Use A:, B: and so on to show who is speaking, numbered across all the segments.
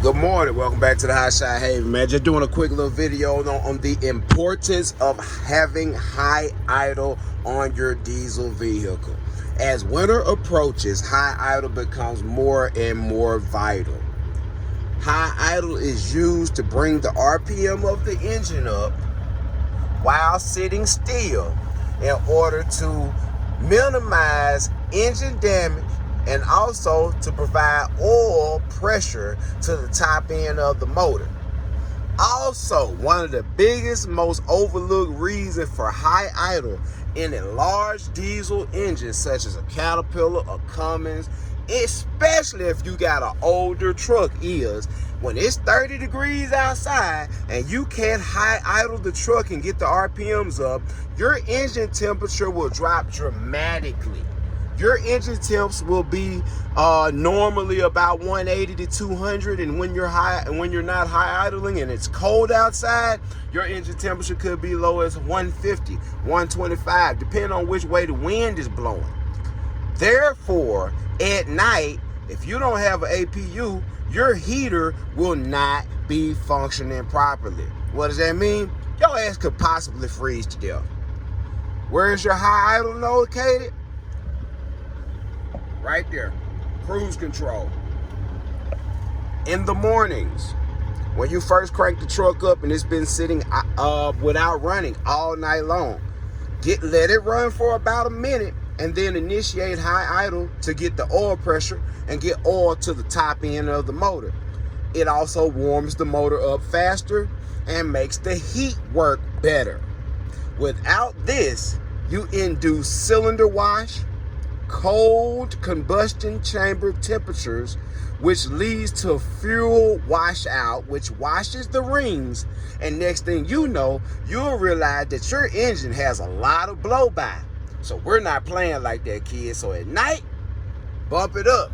A: Good morning, welcome back to the Hotshot Haven, man. Just doing a quick little video on the importance of having high idle on your diesel vehicle. As winter approaches, high idle becomes more and more vital. High idle is used to bring the RPM of the engine up while sitting still in order to minimize engine damage and also to provide oil pressure to the top end of the motor. Also, one of the biggest, most overlooked reasons for high idle in a large diesel engine such as a Caterpillar or Cummins, especially if you got an older truck, is when it's 30 degrees outside and you can't high idle the truck and get the RPMs up, your engine temperature will drop dramatically. Your engine temps will be normally about 180 to 200, and when you're not high idling and it's cold outside, your engine temperature could be low as 150, 125, depending on which way the wind is blowing. Therefore, at night, if you don't have an APU, your heater will not be functioning properly. What does that mean? Your ass could possibly freeze to death. Where is your high idle located? Right there, cruise control. In the mornings, when you first crank the truck up and it's been sitting without running all night long, let it run for about a minute and then initiate high idle to get the oil pressure and get oil to the top end of the motor. It also warms the motor up faster and makes the heat work better. Without this, you induce cylinder wash, cold combustion chamber temperatures, which leads to fuel washout, which washes the rings, and next thing you know, you'll realize that your engine has a lot of blow by. So we're not playing like that, kids. So at night, bump it up.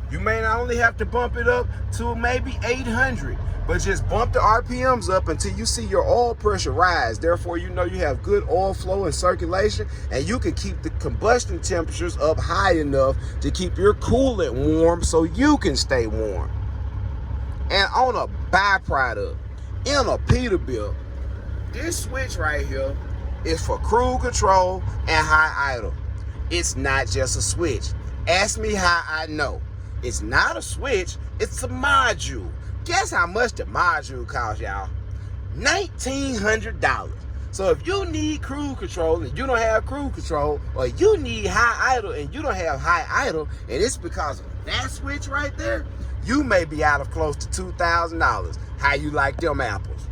A: You may not only have to bump it up to maybe 800, but just bump the RPMs up until you see your oil pressure rise. Therefore, you know you have good oil flow and circulation, and you can keep the combustion temperatures up high enough to keep your coolant warm so you can stay warm. And on a byproduct, in a Peterbilt, this switch right here is for cruise control and high idle. It's not just a switch. Ask me how I know. It's not a switch, it's a module. Guess how much the module costs, y'all? $1,900. So if you need cruise control and you don't have cruise control, or you need high idle and you don't have high idle, and it's because of that switch right there, you may be out of close to $2,000. How you like them apples?